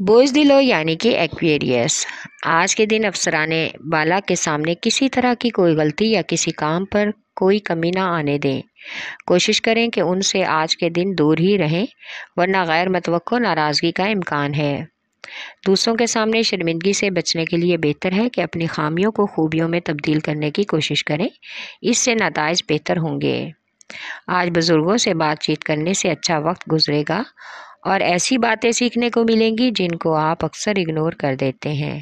بوزدلو یعنی کہ ایکویریس، آج کے دن افسرانے بالا کے سامنے کسی طرح کی کوئی غلطی یا کسی کام پر کوئی کمی نہ آنے دیں۔ کوشش کریں کہ ان سے آج کے دن دور ہی رہیں، ورنہ غیر متوقع ناراضگی کا امکان ہے۔ دوسروں کے سامنے شرمندگی سے بچنے کے لیے بہتر ہے کہ اپنی خامیوں کو خوبیوں میں تبدیل کرنے کی کوشش کریں، اس سے نتائج بہتر ہوں گے۔ آج بزرگوں سے بات چیت کرنے سے اچھا وقت گزرے گا اور ایسی باتیں سیکھنے کو ملیں گی جن کو آپ اکثر اگنور کر دیتے ہیں۔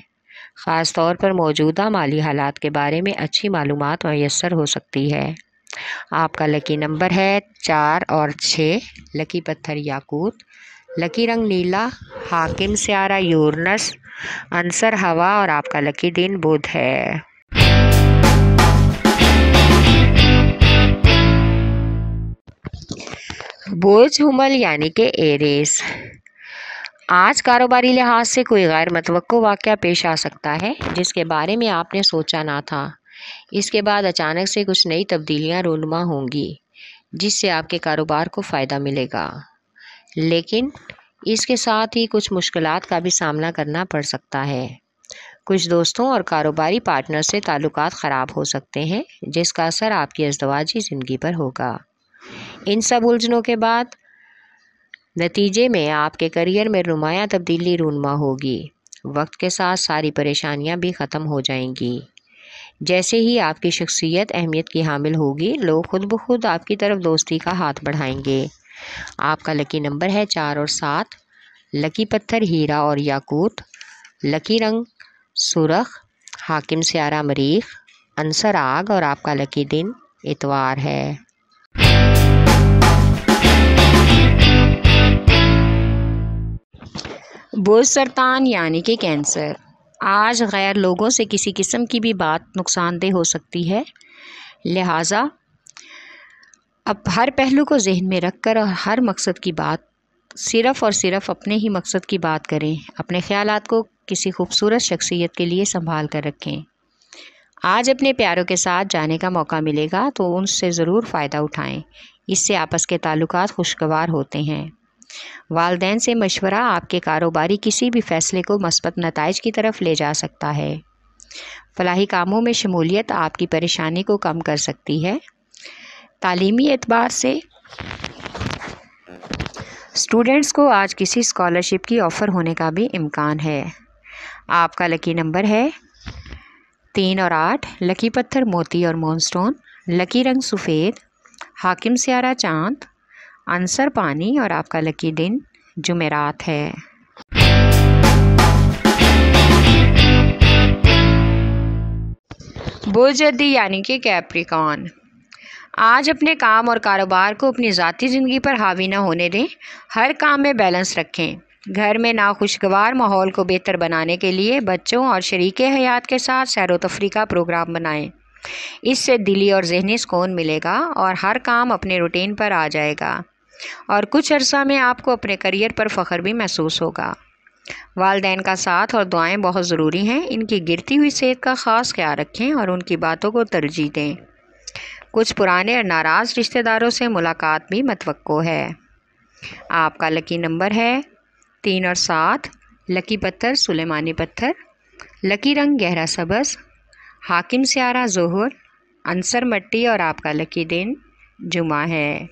خاص طور پر موجودہ مالی حالات کے بارے میں اچھی معلومات میسر ہو سکتی ہے۔ آپ کا لکی نمبر ہے 4 اور 6، لکی پتھر یاقوت، لکی رنگ نیلا، حاکم سیارہ یورنس، عنصر ہوا اور آپ کا لکی دن بدھ ہے۔ بوجھ حمل یعنی کہ ایریس، آج کاروباری لحاظ سے کوئی غیر متوقع واقعہ پیش آ سکتا ہے جس کے بارے میں آپ نے سوچا نہ تھا۔ اس کے بعد اچانک سے کچھ نئی تبدیلیاں رونما ہوں گی جس سے آپ کے کاروبار کو فائدہ ملے گا، لیکن اس کے ساتھ ہی کچھ مشکلات کا بھی سامنا کرنا پڑ سکتا ہے۔ کچھ دوستوں اور کاروباری پارٹنر سے تعلقات خراب ہو سکتے ہیں جس کا اثر آپ کی ازدواجی زندگی پر ہوگا۔ ان سب الجھنوں کے بعد نتیجے میں آپ کے کیریئر میں نمایاں تبدیلی رونما ہوگی۔ وقت کے ساتھ ساری پریشانیاں بھی ختم ہو جائیں گی۔ جیسے ہی آپ کی شخصیت اہمیت کی حامل ہوگی، لوگ خود بخود آپ کی طرف دوستی کا ہاتھ بڑھائیں گے۔ آپ کا لکی نمبر ہے 4 اور 7، لکی پتھر ہیرا اور یاقوت، لکی رنگ سرخ، حاکم سیارہ مریخ، عنصر آگ اور آپ کا لکی دن اتوار ہے۔ بوجھ سرطان یعنی کہ کینسر، آج غیر لوگوں سے کسی قسم کی بھی بات نقصان دہ ہو سکتی ہے، لہٰذا اب ہر پہلو کو ذہن میں رکھ کر ہر مقصد کی بات صرف اور صرف اپنے ہی مقصد کی بات کریں۔ اپنے خیالات کو کسی خوبصورت شخصیت کے لیے سنبھال کر رکھیں۔ آج اپنے پیاروں کے ساتھ جانے کا موقع ملے گا تو ان سے ضرور فائدہ اٹھائیں، اس سے آپس کے تعلقات خوشگوار ہوتے ہیں۔ والدین سے مشورہ آپ کے کاروباری کسی بھی فیصلے کو مثبت نتائج کی طرف لے جا سکتا ہے۔ فلاحی کاموں میں شمولیت آپ کی پریشانی کو کم کر سکتی ہے۔ تعلیمی اعتبار سے اسٹوڈنٹس کو آج کسی اسکالرشپ کی آفر ہونے کا بھی امکان ہے۔ آپ کا لکی نمبر ہے 3 اور 8، لکی پتھر موتی اور مون سٹون، لکی رنگ سفید، حاکم سیارہ چاند، عنصر پانی اور آپ کا لکی دن جمعرات ہے۔ بوجھ جدی یعنی کہ کیپریکان، آج اپنے کام اور کاروبار کو اپنی ذاتی زندگی پر حاوی نہ ہونے دیں، ہر کام میں بیلنس رکھیں۔ گھر میں ناخوشگوار ماحول کو بہتر بنانے کے لیے بچوں اور شریک حیات کے ساتھ سیر و تفریح کا پروگرام بنائیں، اس سے دلی اور ذہنی سکون ملے گا اور ہر کام اپنے روٹین پر آ جائے گا اور کچھ عرصہ میں آپ کو اپنے کیریئر پر فخر بھی محسوس ہوگا۔ والدین کا ساتھ اور دعائیں بہت ضروری ہیں، ان کی گرتی ہوئی صحت کا خاص خیال رکھیں اور ان کی باتوں کو ترجیح دیں۔ کچھ پرانے اور ناراض رشتہ داروں سے ملاقات بھی متوقع ہے۔ آپ کا لکی نمبر ہے 3 اور 7، لکی پتھر سلیمانی پتھر، لکی رنگ گہرا سبز، حاکم سیارہ ظہر، عنصر مٹی اور آپ کا لکی دن جمعہ ہے۔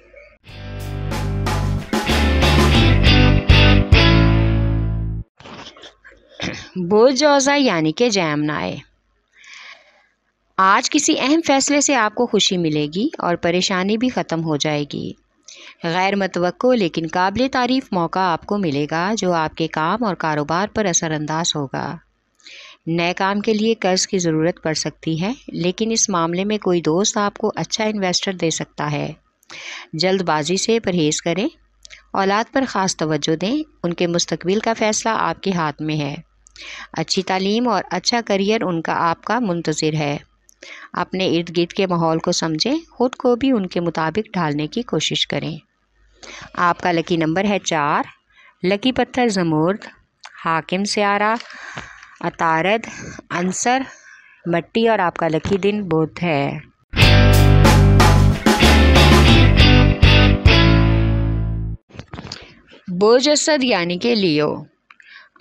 بوجھ جوزا یعنی کہ جیمنائی، آج کسی اہم فیصلے سے آپ کو خوشی ملے گی اور پریشانی بھی ختم ہو جائے گی۔ غیر متوقع لیکن قابل تعریف موقع آپ کو ملے گا جو آپ کے کام اور کاروبار پر اثر انداز ہوگا۔ نئے کام کے لیے قرض کی ضرورت پڑ سکتی ہے، لیکن اس معاملے میں کوئی دوست آپ کو اچھا انویسٹر دے سکتا ہے۔ جلد بازی سے پرہیز کریں، اولاد پر خاص توجہ دیں، ان کے مستقبل کا فیصلہ آپ کے ہاتھ میں ہے۔ اچھی تعلیم اور اچھا کیریئر ان کا آپ کا منتظر ہے۔ اپنے ارد گرد کے ماحول کو سمجھیں، خود کو بھی ان کے مطابق ڈھالنے کی کوشش کریں۔ آپ کا لکی نمبر ہے 4، لکی پتھر زمرد، حاکم سیارہ عطارد، عنصر مٹی اور آپ کا لکی دن بدھ ہے۔ بوجھ اسد یعنی کہ لیو،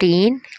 3।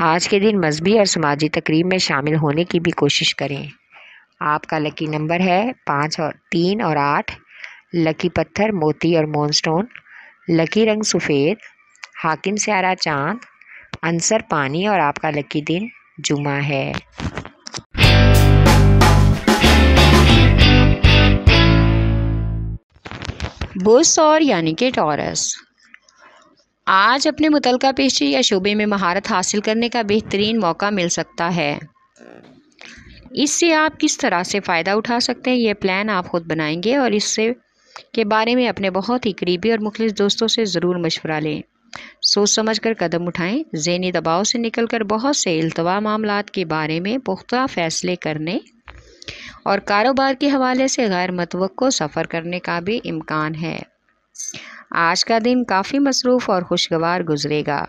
آج کے دن مذہبی اور سماجی تقریب میں شامل ہونے کی بھی کوشش کریں۔ آپ کا لکی نمبر ہے 5 اور 3 اور 8۔ لکی پتھر موتی اور مون سٹون۔ لکی رنگ سفید۔ حاکم سیارہ چاند۔ عنصر پانی اور آپ کا لکی دن جمعہ ہے۔ بوس اور یعنی کہ ٹورس، آج اپنے متعلقہ پیشے یا شعبے میں مہارت حاصل کرنے کا بہترین موقع مل سکتا ہے۔ اس سے آپ کس طرح سے فائدہ اٹھا سکتے ہیں یہ پلان آپ خود بنائیں گے اور اس سے کے بارے میں اپنے بہت ہی قریبی اور مخلص دوستوں سے ضرور مشورہ لیں۔ سوچ سمجھ کر قدم اٹھائیں۔ ذہنی دباؤ سے نکل کر بہت سے التوا معاملات کے بارے میں پختہ فیصلے کرنے اور کاروبار کے حوالے سے غیر متوقع سفر کرنے کا بھی امکان ہے۔ آج کا دن کافی مصروف اور خوشگوار گزرے گا۔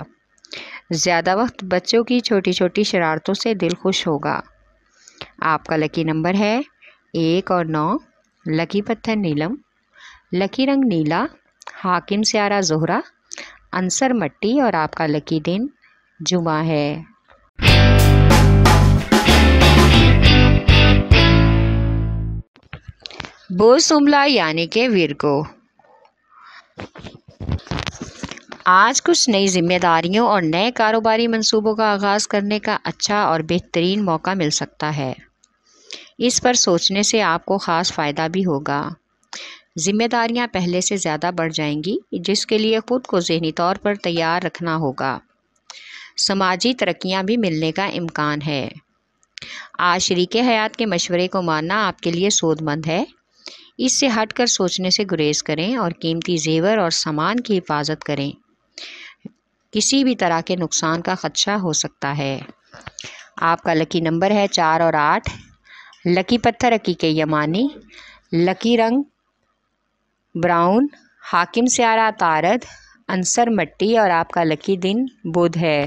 زیادہ وقت بچوں کی چھوٹی چھوٹی شرارتوں سے دل خوش ہوگا۔ آپ کا لکی نمبر ہے 1 اور 9۔ لکی پتھر نیلم۔ لکی رنگ نیلا۔ حاکم سیارہ زہرہ۔ عنصر مٹی اور آپ کا لکی دن جمعہ ہے۔ بوس املا یعنی کہ ویرگو، آج کچھ نئی ذمہ داریوں اور نئے کاروباری منصوبوں کا آغاز کرنے کا اچھا اور بہترین موقع مل سکتا ہے۔ اس پر سوچنے سے آپ کو خاص فائدہ بھی ہوگا۔ ذمہ داریاں پہلے سے زیادہ بڑھ جائیں گی، جس کے لیے خود کو ذہنی طور پر تیار رکھنا ہوگا۔ سماجی ترقیاں بھی ملنے کا امکان ہے۔ آج شریک حیات کے مشورے کو ماننا آپ کے لیے سود مند ہے۔ اس سے ہٹ کر سوچنے سے گریز کریں اور قیمتی زیور اور سامان کی حفاظت کریں۔ کسی بھی طرح کے نقصان کا خدشہ ہو سکتا ہے۔ آپ کا لکی نمبر ہے 4 اور 8۔ لکی پتھر عقیق یمانی۔ لکی رنگ براؤن۔ حاکم سیارہ عطارد۔ عنصر مٹی اور آپ کا لکی دن بدھ ہے۔